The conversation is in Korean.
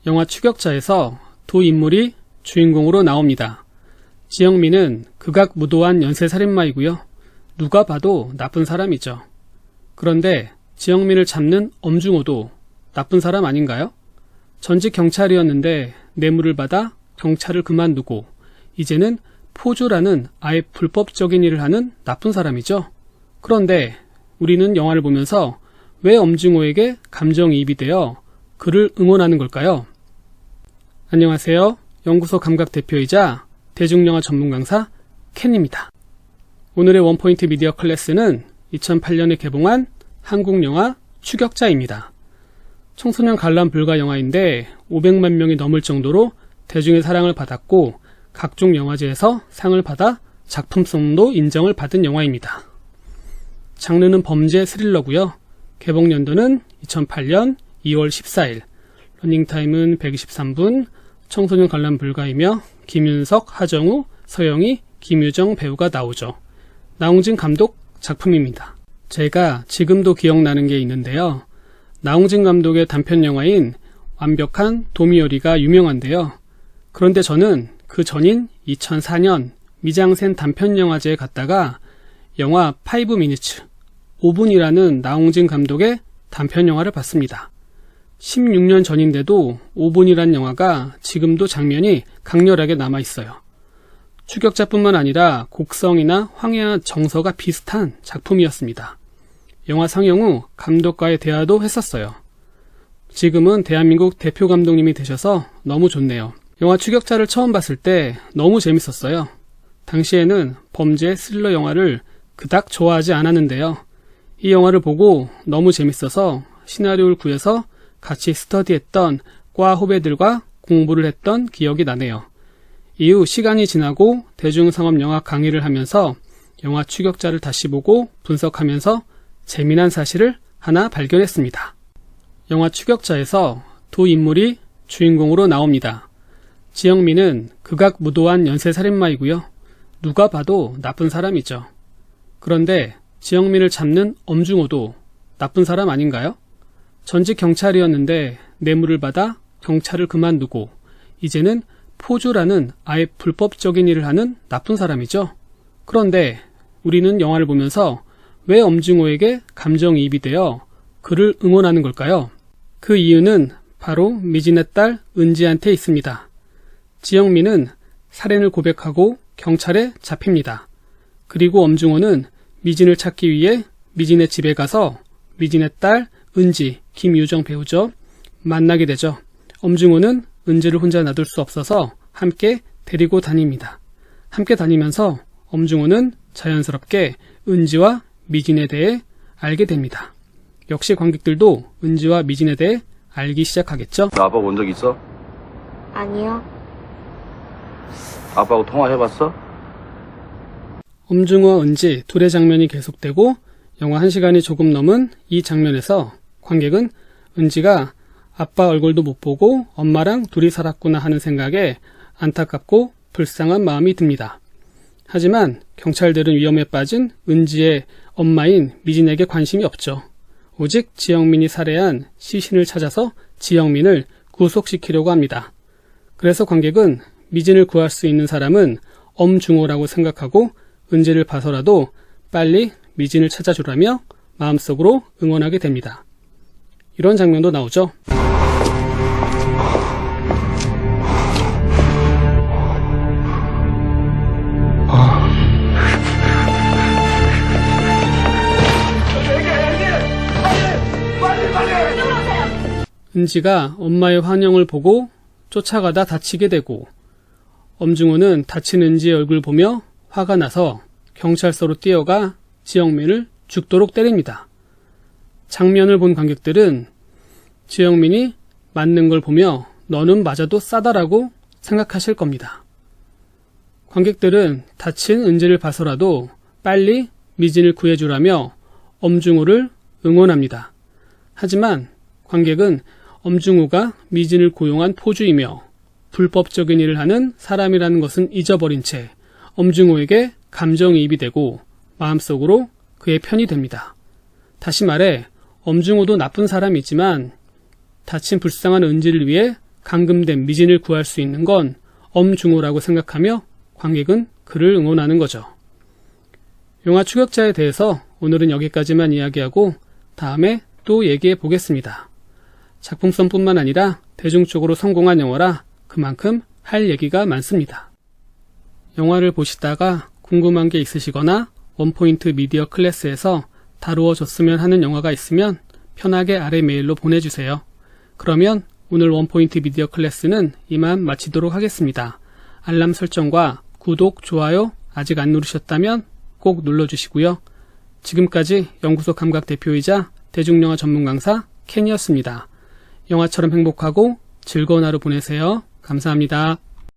영화 추격자에서 두 인물이 주인공으로 나옵니다. 지영민은 극악무도한 연쇄살인마이고요. 누가 봐도 나쁜 사람이죠. 그런데 지영민을 잡는 엄중호도 나쁜 사람 아닌가요? 전직 경찰이었는데 뇌물을 받아 경찰을 그만두고 이제는 포주라는 아예 불법적인 일을 하는 나쁜 사람이죠. 그런데 우리는 영화를 보면서 왜 엄중호에게 감정이입이 되어 그를 응원하는 걸까요? 안녕하세요. 연구소 감각 대표이자 대중영화 전문 강사 켄입니다. 오늘의 원포인트 미디어 클래스는 2008년에 개봉한 한국 영화 추격자입니다. 청소년 관람 불가 영화인데 500만 명이 넘을 정도로 대중의 사랑을 받았고 각종 영화제에서 상을 받아 작품성도 인정을 받은 영화입니다. 장르는 범죄 스릴러고요. 개봉 연도는 2008년 2월 14일, 러닝타임은 123분, 청소년 관람 불가이며 김윤석, 하정우, 서영희, 김유정 배우가 나오죠. 나홍진 감독 작품입니다. 제가 지금도 기억나는 게 있는데요. 나홍진 감독의 단편 영화인 완벽한 도미요리가 유명한데요. 그런데 저는 그 전인 2004년 미장센 단편영화제에 갔다가 영화 5미니츠 5분이라는 나홍진 감독의 단편영화를 봤습니다. 16년 전인데도 5분이란 영화가 지금도 장면이 강렬하게 남아있어요. 추격자뿐만 아니라 곡성이나 황해와 정서가 비슷한 작품이었습니다. 영화 상영 후 감독과의 대화도 했었어요. 지금은 대한민국 대표 감독님이 되셔서 너무 좋네요. 영화 추격자를 처음 봤을 때 너무 재밌었어요. 당시에는 범죄 스릴러 영화를 그닥 좋아하지 않았는데요. 이 영화를 보고 너무 재밌어서 시나리오를 구해서 같이 스터디했던 과 후배들과 공부를 했던 기억이 나네요. 이후 시간이 지나고 대중상업 영화 강의를 하면서 영화 추격자를 다시 보고 분석하면서 재미난 사실을 하나 발견했습니다. 영화 추격자에서 두 인물이 주인공으로 나옵니다. 지영민은 극악무도한 연쇄살인마이고요. 누가 봐도 나쁜 사람이죠. 그런데 지영민을 잡는 엄중호도 나쁜 사람 아닌가요? 전직 경찰이었는데 뇌물을 받아 경찰을 그만두고 이제는 포주라는 아예 불법적인 일을 하는 나쁜 사람이죠. 그런데 우리는 영화를 보면서 왜 엄중호에게 감정이입이 되어 그를 응원하는 걸까요? 그 이유는 바로 미진의 딸 은지한테 있습니다. 지영민은 살인을 고백하고 경찰에 잡힙니다. 그리고 엄중호는 미진을 찾기 위해 미진의 집에 가서 미진의 딸 은지, 김유정 배우죠. 만나게 되죠. 엄중호는 은지를 혼자 놔둘 수 없어서 함께 데리고 다닙니다. 함께 다니면서 엄중호는 자연스럽게 은지와 미진에 대해 알게 됩니다. 역시 관객들도 은지와 미진에 대해 알기 시작하겠죠. 너 아빠 본 적 있어? 아니요. 아빠하고 통화해봤어? 엄중호와 은지 둘의 장면이 계속되고 영화 1시간이 조금 넘은 이 장면에서 관객은 은지가 아빠 얼굴도 못 보고 엄마랑 둘이 살았구나 하는 생각에 안타깝고 불쌍한 마음이 듭니다. 하지만 경찰들은 위험에 빠진 은지의 엄마인 미진에게 관심이 없죠. 오직 지영민이 살해한 시신을 찾아서 지영민을 구속시키려고 합니다. 그래서 관객은 미진을 구할 수 있는 사람은 엄중호라고 생각하고 은지를 봐서라도 빨리 미진을 찾아주라며 마음속으로 응원하게 됩니다. 이런 장면도 나오죠. 은지가 엄마의 환영을 보고 쫓아가다 다치게 되고 엄중호는 다친 은지의 얼굴을 보며 화가 나서 경찰서로 뛰어가 지영민을 죽도록 때립니다. 장면을 본 관객들은 지영민이 맞는 걸 보며 너는 맞아도 싸다라고 생각하실 겁니다. 관객들은 다친 은지를 봐서라도 빨리 미진을 구해주라며 엄중호를 응원합니다. 하지만 관객은 엄중호가 미진을 고용한 포주이며 불법적인 일을 하는 사람이라는 것은 잊어버린 채 엄중호에게 감정이입이 되고 마음속으로 그의 편이 됩니다. 다시 말해 엄중호도 나쁜 사람이지만 다친 불쌍한 은지를 위해 감금된 미진을 구할 수 있는 건 엄중호라고 생각하며 관객은 그를 응원하는 거죠. 영화 추격자에 대해서 오늘은 여기까지만 이야기하고 다음에 또 얘기해 보겠습니다. 작품성뿐만 아니라 대중적으로 성공한 영화라 그만큼 할 얘기가 많습니다. 영화를 보시다가 궁금한 게 있으시거나 원포인트 미디어 클래스에서 다루어졌으면 하는 영화가 있으면 편하게 아래 메일로 보내주세요. 그러면 오늘 원포인트 미디어 클래스는 이만 마치도록 하겠습니다. 알람 설정과 구독, 좋아요 아직 안 누르셨다면 꼭 눌러주시고요. 지금까지 연구소 감각 대표이자 대중영화 전문 강사 켄이었습니다. 영화처럼 행복하고 즐거운 하루 보내세요. 감사합니다.